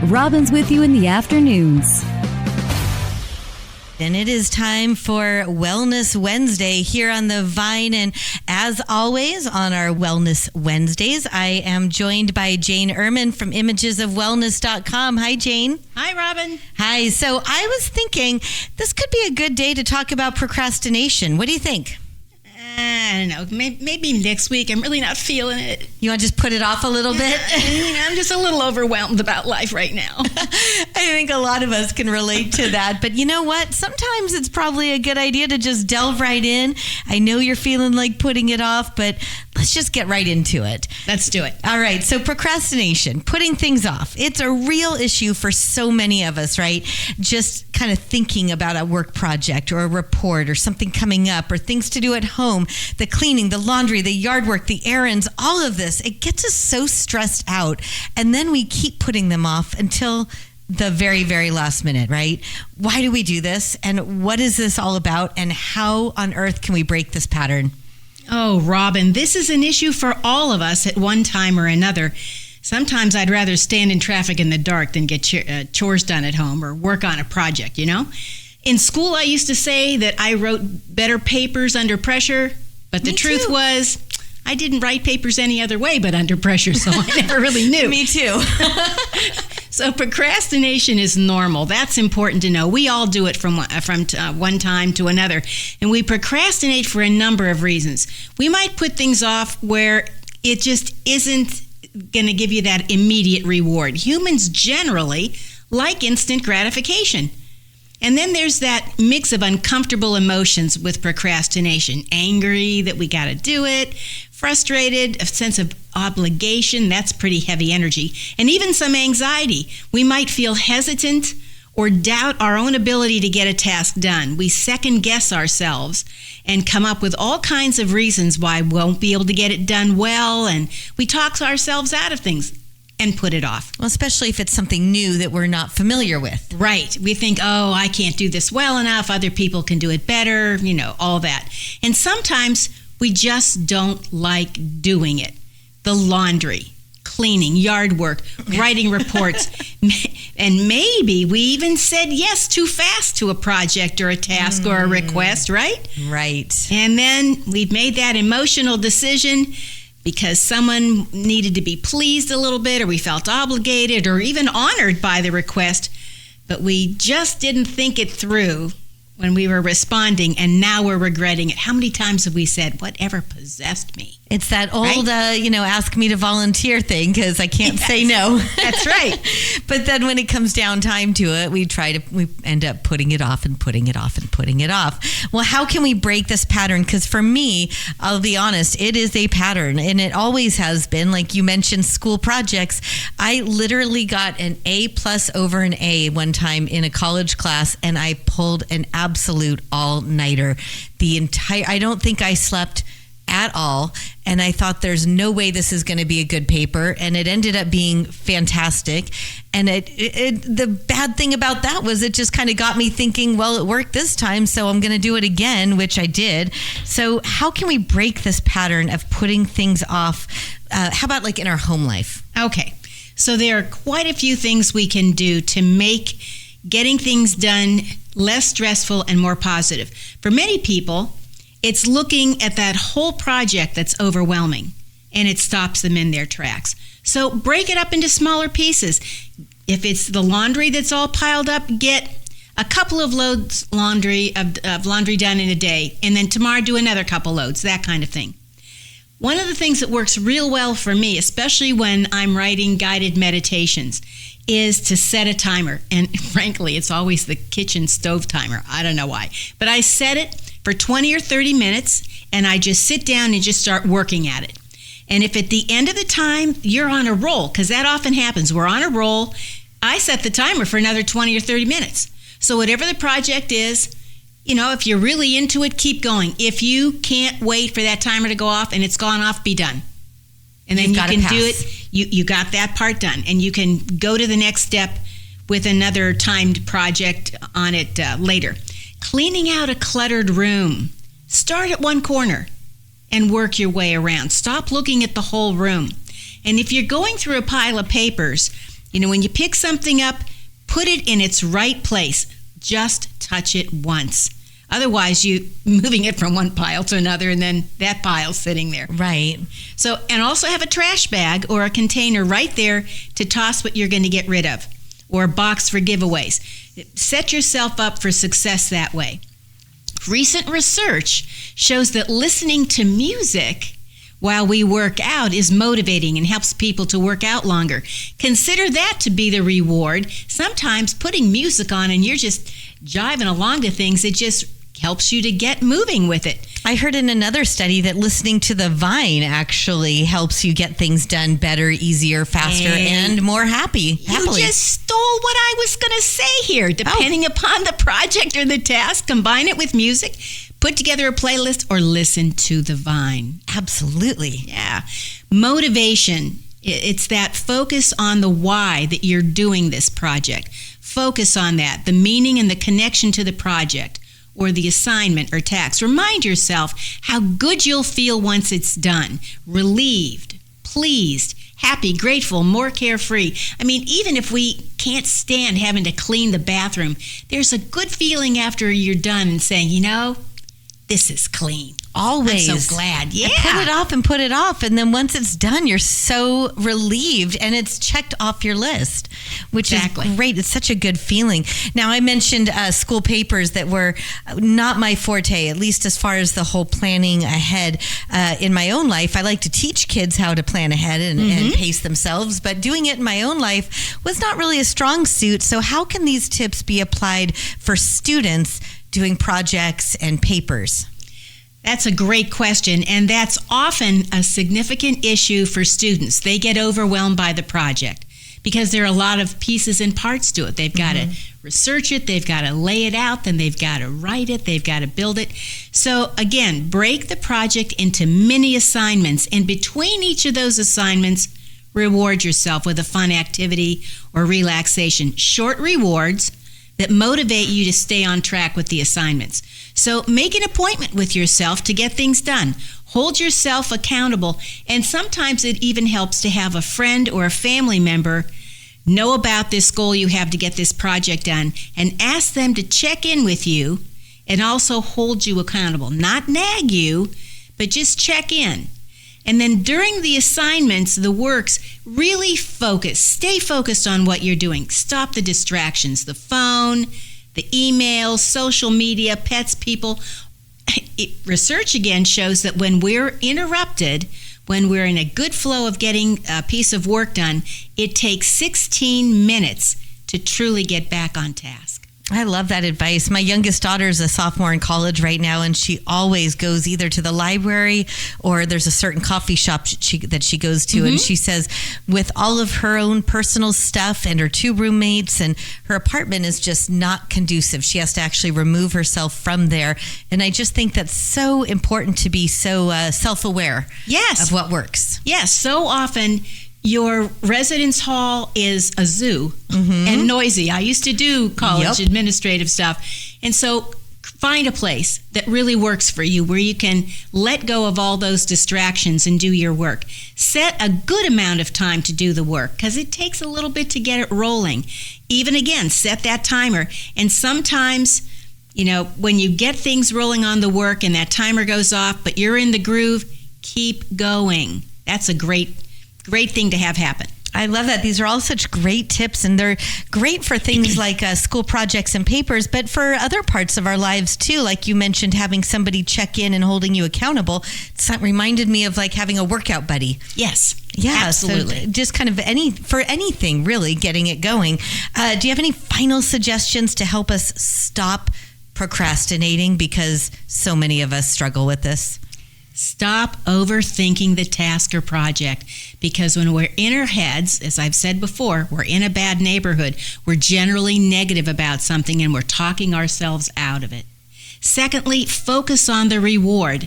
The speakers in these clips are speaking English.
Robin's with you in the afternoons. And it is time for Wellness Wednesday here on the Vine. And as always, on our Wellness Wednesdays, I am joined by Jane Ehrman from imagesofwellness.com. Hi, Jane. Hi, Robin. Hi. So I was thinking this could be a good day to talk about procrastination. What do you think? I don't know. Maybe next week. I'm really not feeling it. You want to just put it off a little bit? I'm just a little overwhelmed about life right now. I think a lot of us can relate to that. But you know what? Sometimes it's probably a good idea to just delve right in. I know you're feeling like putting it off, but let's just get right into it. Let's do it. All right. So procrastination, putting things off. It's a real issue for so many of us, right? Just kind of thinking about a work project or a report or something coming up or things to do at home, the cleaning, the laundry, the yard work, the errands, all of this. It gets us so stressed out. And then we keep putting them off until the very, very last minute, right? Why do we do this? And what is this all about? And how on earth can we break this pattern? Oh, Robin, this is an issue for all of us at one time or another. Sometimes I'd rather stand in traffic in the dark than get chores done at home or work on a project, you know? In school, I used to say that I wrote better papers under pressure, but the truth was I didn't write papers any other way but under pressure, so I never really knew. Me too. So procrastination is normal. That's important to know. We all do it from one time to another, and we procrastinate for a number of reasons. We might put things off where it just isn't going to give you that immediate reward. Humans generally like instant gratification. And then there's that mix of uncomfortable emotions with procrastination. Angry that we got to do it, frustrated, a sense of obligation, that's pretty heavy energy, and even some anxiety. We might feel hesitant or doubt our own ability to get a task done. We second guess ourselves and come up with all kinds of reasons why we won't be able to get it done well, and we talk ourselves out of things and put it off. Well, especially if it's something new that we're not familiar with. Right. We think, oh, I can't do this well enough. Other people can do it better, you know, all that. And sometimes we just don't like doing it. The laundry, cleaning, yard work, writing reports. And maybe we even said yes too fast to a project or a task or a request, right? Right. And then we've made that emotional decision because someone needed to be pleased a little bit, or we felt obligated or even honored by the request, but we just didn't think it through when we were responding, and now we're regretting it. How many times have we said, whatever possessed me? It's that old, ask me to volunteer thing because I can't say no. That's right. But then when it comes down time to it, we end up putting it off and putting it off and putting it off. Well, how can we break this pattern? Because for me, I'll be honest, it is a pattern, and it always has been. Like you mentioned, school projects. I literally got an A+ over an A one time in a college class, and I pulled an absolute all-nighter. I don't think I slept at all, and I thought there's no way this is going to be a good paper, and it ended up being fantastic. And the bad thing about that was it just kind of got me thinking, well, it worked this time, so I'm going to do it again, which I did. So how can we break this pattern of putting things off? How about like in our home life? Okay, so there are quite a few things we can do to make getting things done less stressful and more positive. For many people, it's looking at that whole project that's overwhelming, and it stops them in their tracks. So break it up into smaller pieces. If it's the laundry that's all piled up, get a couple of loads of laundry done in a day, and then tomorrow do another couple loads, that kind of thing. One of the things that works real well for me, especially when I'm writing guided meditations, is to set a timer. And frankly, it's always the kitchen stove timer. I don't know why. But I set it for 20 or 30 minutes, and I just sit down and just start working at it. And if at the end of the time you're on a roll, because that often happens, we're on a roll, I set the timer for another 20 or 30 minutes. So whatever the project is, you know, if you're really into it, keep going. If you can't wait for that timer to go off and it's gone off, be done. And then you can do it. You got that part done, and you can go to the next step with another timed project on it later. Cleaning out a cluttered room. Start at one corner and work your way around. Stop looking at the whole room. And if you're going through a pile of papers, When you pick something up, put it in its right place. Just touch it once. Otherwise, you're moving it from one pile to another, and then that pile's sitting there. Right. So, and also have a trash bag or a container right there to toss what you're going to get rid of, or a box for giveaways. Set yourself up for success that way. Recent research shows that listening to music while we work out is motivating and helps people to work out longer. Consider that to be the reward. Sometimes putting music on and you're just jiving along to things, it just helps you to get moving with it. I heard in another study that listening to the Vine actually helps you get things done better, easier, faster, and more happily. You just stole what I was going to say here. Depending upon the project or the task, combine it with music, put together a playlist, or listen to the Vine. Absolutely. Yeah. Motivation. It's that focus on the why that you're doing this project. Focus on that, the meaning and the connection to the project or the assignment or task. Remind yourself how good you'll feel once it's done. Relieved, pleased, happy, grateful, more carefree. I mean, even if we can't stand having to clean the bathroom, there's a good feeling after you're done and saying, this is clean. Always. I'm so glad. Yeah. And put it off. And then once it's done, you're so relieved and it's checked off your list, which is great. It's such a good feeling. Now, I mentioned school papers that were not my forte, at least as far as the whole planning ahead. In my own life, I like to teach kids how to plan ahead and pace themselves, but doing it in my own life was not really a strong suit. So how can these tips be applied for students doing projects and papers? That's a great question, and that's often a significant issue for students. They get overwhelmed by the project because there are a lot of pieces and parts to it. They've got to research it, they've got to lay it out, then they've got to write it, they've got to build it. So again, break the project into mini assignments, and between each of those assignments, reward yourself with a fun activity or relaxation. Short rewards that motivate you to stay on track with the assignments. So make an appointment with yourself to get things done. Hold yourself accountable, and sometimes it even helps to have a friend or a family member know about this goal you have to get this project done and ask them to check in with you and also hold you accountable. Not nag you, but just check in. And then during the assignments, the works, really focus. Stay focused on what you're doing. Stop the distractions, the phone, the emails, social media, pets, people. Research again shows that when we're interrupted, when we're in a good flow of getting a piece of work done, it takes 16 minutes to truly get back on task. I love that advice. My youngest daughter is a sophomore in college right now, and she always goes either to the library or there's a certain coffee shop that she goes to. And she says with all of her own personal stuff and her 2 roommates, and her apartment is just not conducive. She has to actually remove herself from there. And I just think that's so important to be so self-aware of what works. Yes, so often your residence hall is a zoo and noisy. I used to do college administrative stuff. And so find a place that really works for you where you can let go of all those distractions and do your work. Set a good amount of time to do the work because it takes a little bit to get it rolling. Even again, set that timer. And sometimes, when you get things rolling on the work and that timer goes off, but you're in the groove, keep going. That's a great thing to have happen. I love that. These are all such great tips, and they're great for things like school projects and papers, but for other parts of our lives too. Like you mentioned, having somebody check in and holding you accountable. It reminded me of like having a workout buddy. Yes. Yeah, absolutely. So just kind of for anything, really, getting it going. Do you have any final suggestions to help us stop procrastinating, because so many of us struggle with this? Stop overthinking the task or project, because when we're in our heads, as I've said before, we're in a bad neighborhood. We're generally negative about something and we're talking ourselves out of it. Secondly, focus on the reward,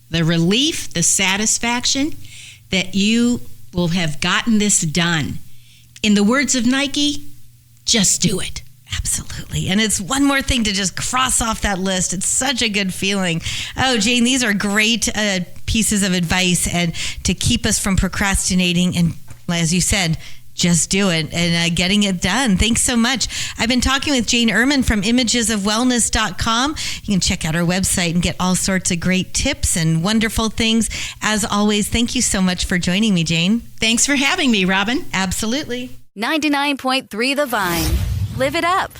the relief, the satisfaction that you will have gotten this done. In the words of Nike, just do it. Absolutely. And it's one more thing to just cross off that list. It's such a good feeling. Oh, Jane, these are great pieces of advice and to keep us from procrastinating and, as you said, just do it and getting it done. Thanks so much. I've been talking with Jane Ehrman from imagesofwellness.com. You can check out our website and get all sorts of great tips and wonderful things. As always, thank you so much for joining me, Jane. Thanks for having me, Robin. Absolutely. 99.3 The Vine. Live it up.